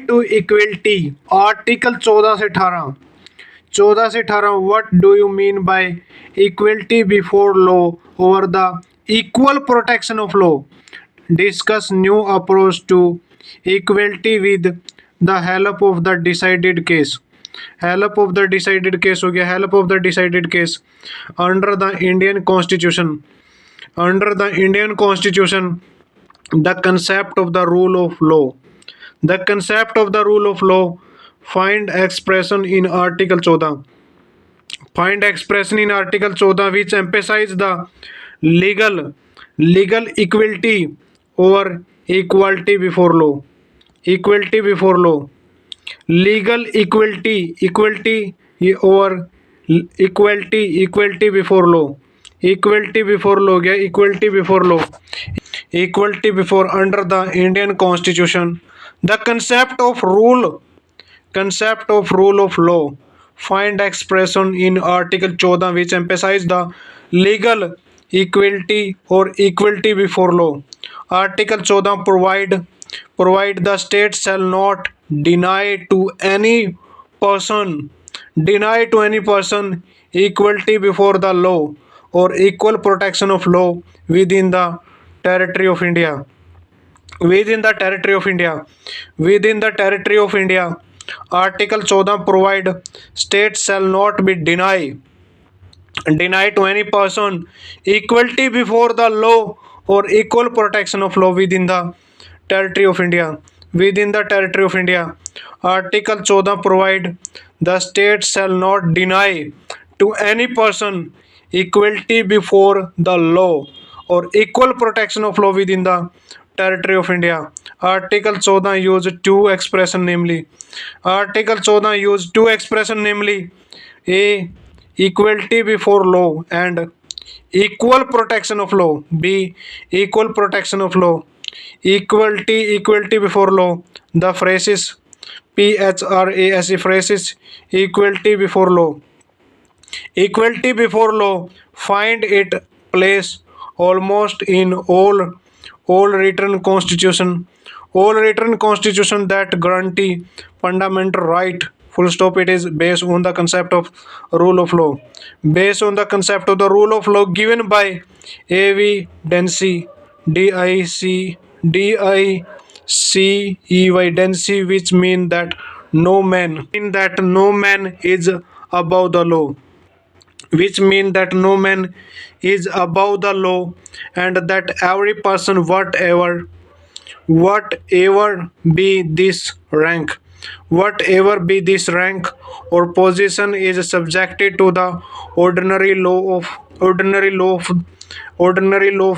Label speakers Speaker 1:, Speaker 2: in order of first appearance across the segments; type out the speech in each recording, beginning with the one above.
Speaker 1: to equality, article 14 से 18 what do you mean by equality before law or the equal protection of law? Discuss new approach to equality with the help of the decided case. Help of the decided case हो गया, help of the decided case. Under the Indian Constitution, under the Indian Constitution, the concept of the rule of law, the concept of the rule of law find expression in Article 14, find expression in Article 14 which emphasize the legal equality or equality before law, equality before law, legal equality or equality before law, equality before law गया, equality before law, equality before under the Indian Constitution, the concept of rule of law find expression in Article 14 which emphasize the legal equality or equality before law. Article 14 provide the state shall not deny to any person equality before the law or equal protection of law within the territory of India, within the territory of India, within the territory of India. Article 14 provide states shall not be deny to any person equality before the law or equal protection of law within the territory of India, within the territory of India. Article 14 provide the state shall not deny to any person equality before the law or equal protection of law within the territory of India. Article 14 use two expression namely, Article 14 use two expression namely A. Equality before law and equal protection of law. B. Equal protection of law. Equality before law. The phrases PHRASE phrases equality before law. Equality before law find it place almost in all written constitution, all written constitution that guarantee fundamental right. Full stop. It is based on the concept of rule of law, based on the concept of the rule of law given by A.V. Dempsey, Dicey, Dempsey, which mean that no man is above the law, which mean that no man is above the law, and that every person whatever be this rank, whatever be this rank or position is subjected to the ordinary law of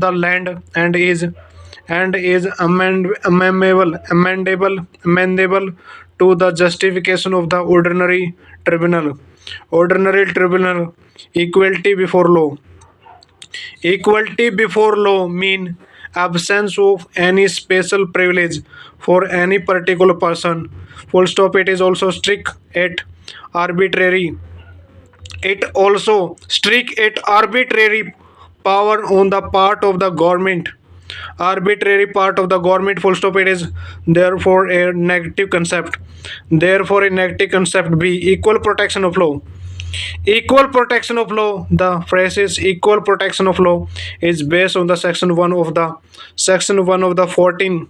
Speaker 1: the land and is amendable to the justification of the ordinary tribunal. Equality before law. Equality before law mean absence of any special privilege for any particular person. Full stop. It is also strict at arbitrary. It also strict at arbitrary power on the part of the government. Arbitrary part of the government. Full stop. It is therefore a negative concept. Therefore a negative concept. B. Equal protection of law. Equal protection of law. The phrases equal protection of law is based on the section 1 of the 14th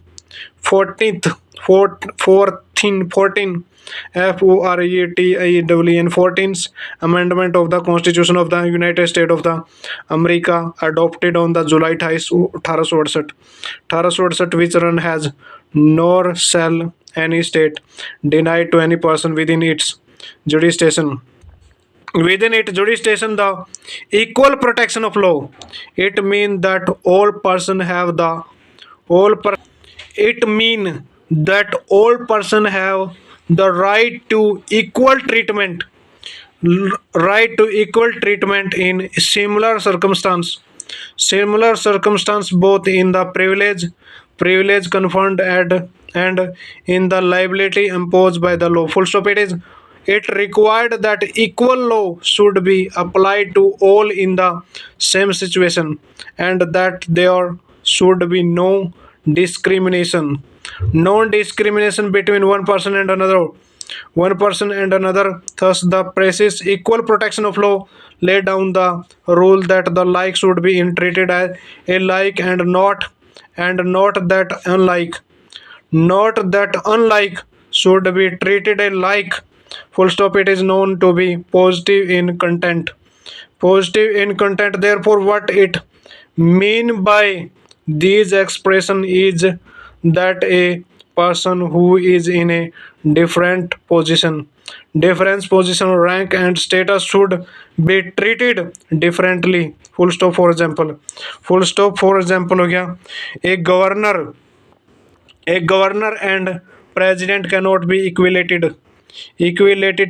Speaker 1: FORETIEN 14th Amendment of the Constitution of the United States of the America adopted on the July 1868, which run has nor shall any state deny to any person within its jurisdiction the equal protection of law. It mean that all person have the right to equal treatment, in similar circumstance both in the privilege conferred and in the liability imposed by the law. Full stop. It required that equal law should be applied to all in the same situation and that there should be no discrimination. non-discrimination between one person and another. Thus, the precise equal protection of law lay down the rule that the like should be treated as a like and not that unlike. Not that unlike should be treated alike. Full stop. It is known to be positive in content. Positive in content. Therefore, what it mean by these expression is that a person who is in a different position, rank and status should be treated differently. Full stop. For example, हो गया. A governor a governor and president cannot be equated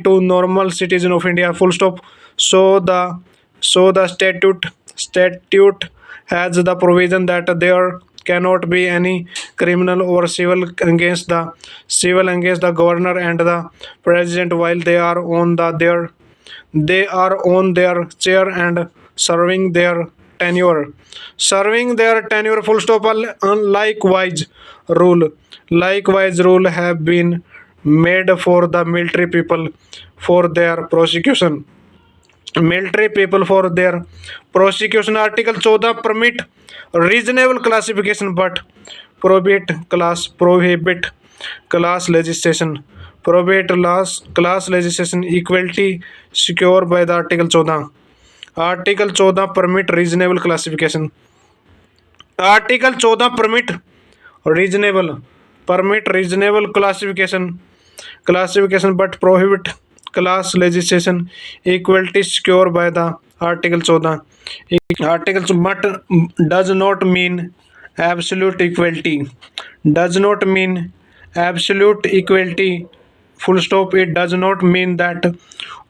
Speaker 1: to normal citizen of India. Full stop. So the statute has the provision that there cannot be any criminal or civil against the governor and the president while they are on their chair and serving their tenure. Full stop. Likewise rule have been made for the for their prosecution military people for their prosecution. Article 14 permit reasonable classification but prohibit class legislation. Class legislation equality secured by the Article 14. Article 14 permit reasonable classification. Article 14 reasonable classification but prohibit class legislation equality secured by the Article 14. But does not mean absolute equality. Does not mean absolute equality. Full stop. It does not mean that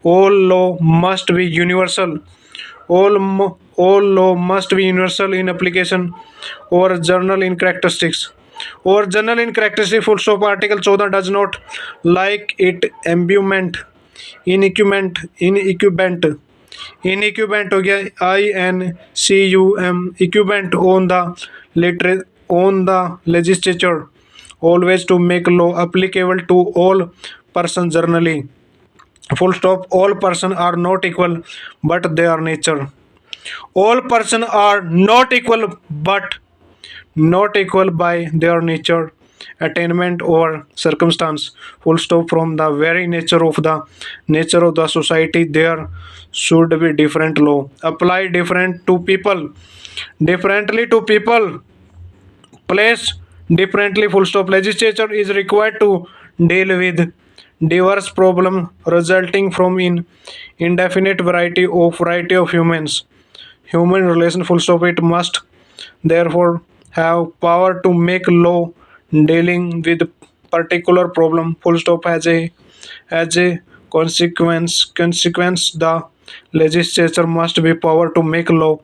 Speaker 1: all law must be universal. All law must be universal in application or general in characteristics. Full stop. Article 14 does not like it inequipment हो गया. equipment on the legislature always to make law applicable to all persons generally. Full stop. All persons are not equal but they are nature. All persons are not equal but not equal by their nature, attainment or circumstance. Full stop. From the very nature of the society there should be different law apply differently to people placed differently. Full stop. Legislature is required to deal with diverse problem resulting from indefinite variety of human relation. Full stop. It must therefore have power to make law dealing with particular problem. Full stop. As a consequence the legislature must be power to make law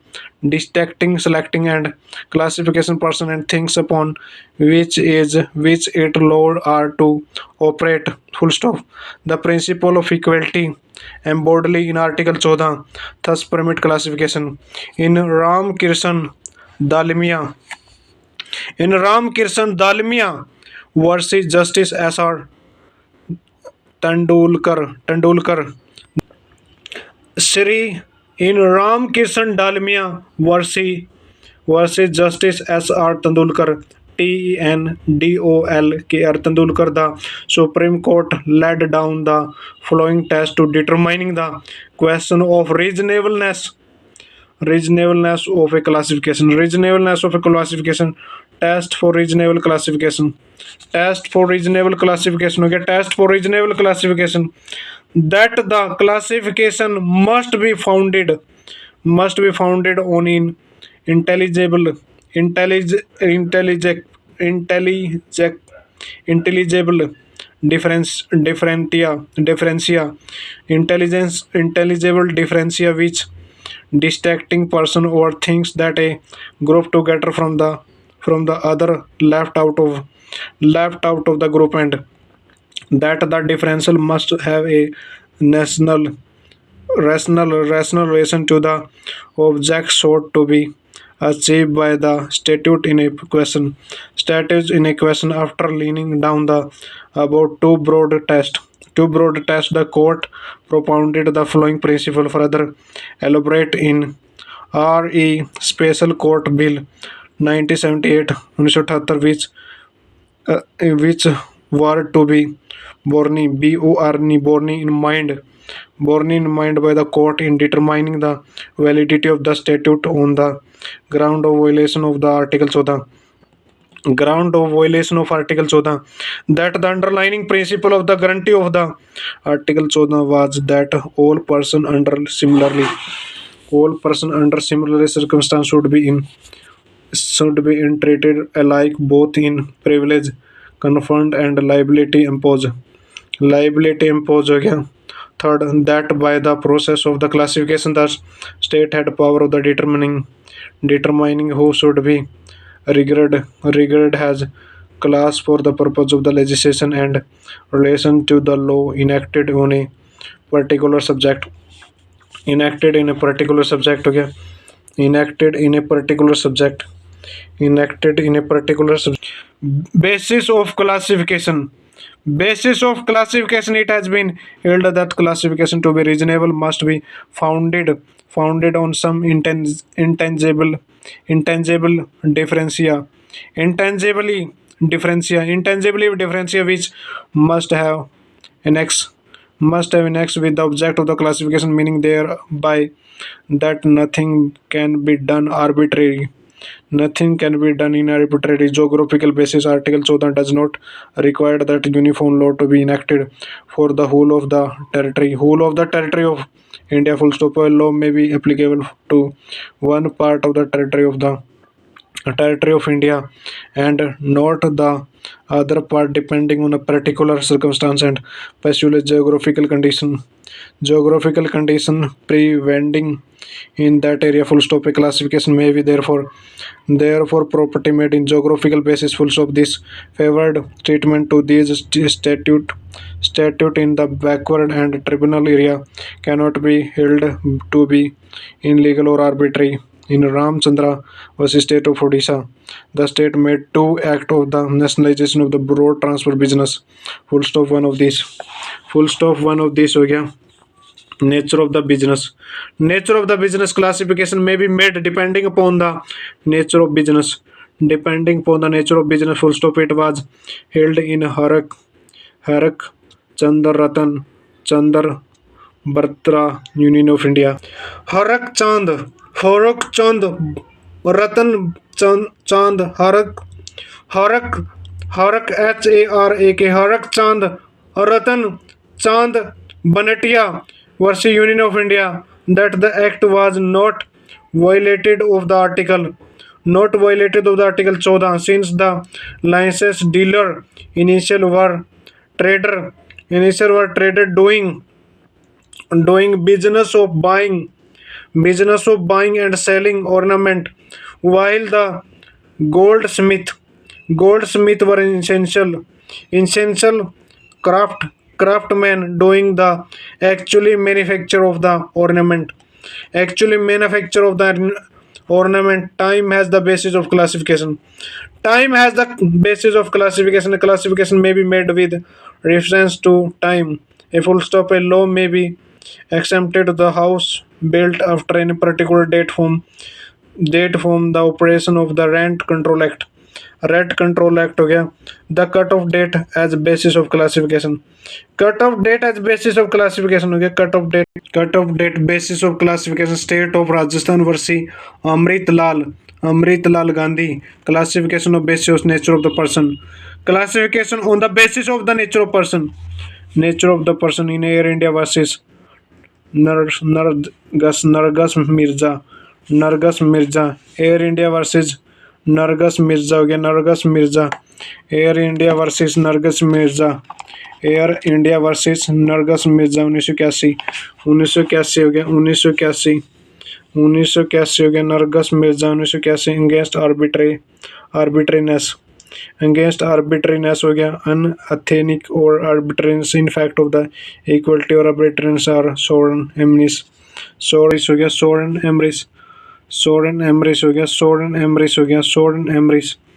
Speaker 1: detecting, selecting and classification person and things upon which it law are to operate. Full stop. The principle of equality embodied in Article 14 thus permit classification. In Ram Kirshan Dalmia versus Justice S.R. Tendulkar. Shri in Ram Kirshan Dalmia versus Justice S.R. Tendulkar, Tendulkar, the Supreme Court laid down the following test to determining the question of reasonableness of a classification. Test for reasonable classification. Test for reasonable classification. That the classification must be founded on intelligible differentia intelligible differentia which distracting person or things that a group together from the other left out of the group, and that the differential must have a rational relation to the object sought to be achieved by the statutes in a question after leaning down the about two broad tests, the court propounded the following principle further elaborate in R.E. Special Court Bill 1978 1978 which were to be borne in mind by the court in determining the validity of the statute on the ground of violation of the Article 14 that the underlying principle of the guarantee of the Article 14 was that all person under similar circumstance should be treated alike both in privilege conferred and liability imposed हो गया. Third, that by the process of the classification the state had power of the determining who should be regarded as class for the purpose of the legislation and relation to the law particular subject enacted in a particular subject हो गया. enacted in a particular subject basis of classification it has been held that classification to be reasonable must be founded on some intangibly differentia which must have annex with the object of the classification, meaning thereby that nothing can be done arbitrarily. Nothing can be done in arbitrary geographical basis. Article 14 does not require that uniform law to be enacted for the whole of the territory. Whole of the territory of India. Full stop. A law may be applicable to one part of the territory of India and not the other part depending on a particular circumstance and peculiar geographical condition preventing in that area full stop. A classification may be therefore property made in geographical basis full stop. This favored treatment to these statute in the backward and tribunal area cannot be held to be illegal or arbitrary. In Ramchandra versus State of Odisha, the state made two acts of the nationalization of the road transport business. Full stop. One of these हो गया. Nature of the business classification may be made depending upon the nature of business. Full stop. It was held in Harak Chandar Batra Union of India. Harak Chand Ratan Chand Harak Harak Harak Chand Ratan Chand Banatia versus Union of India that the act was not violated of the article 14 since the license dealer initial were traded doing business of buying and selling ornament while the goldsmith were essential craftsmen doing the actually manufacture of the ornament. Time has the basis of classification. A classification may be made with reference to time. A full stop. A law may be exempted the house built after any particular date from the operation of the Rent Control Act हो गया. The cut-off date as basis of classification हो गया. cut-off date basis of classification. State of Rajasthan versus Amrit Lal Gandhi. Classification of basis of nature of the person. Classification on the basis of the nature of person in Air India versus Nargas Mirza. Air India versus Nargas Mirza हो गया. Air India versus Nargas Mirza 1981 हो गया. 1981 हो गया. Nargas Mirza 1981 against arbitrariness हो गया. Unethnic or arbitrariness in fact of the equality or arbitrariness or sovereign embrace हो गया. sword and embrace हो गया, sword and embrace हो गया, sword and embrace।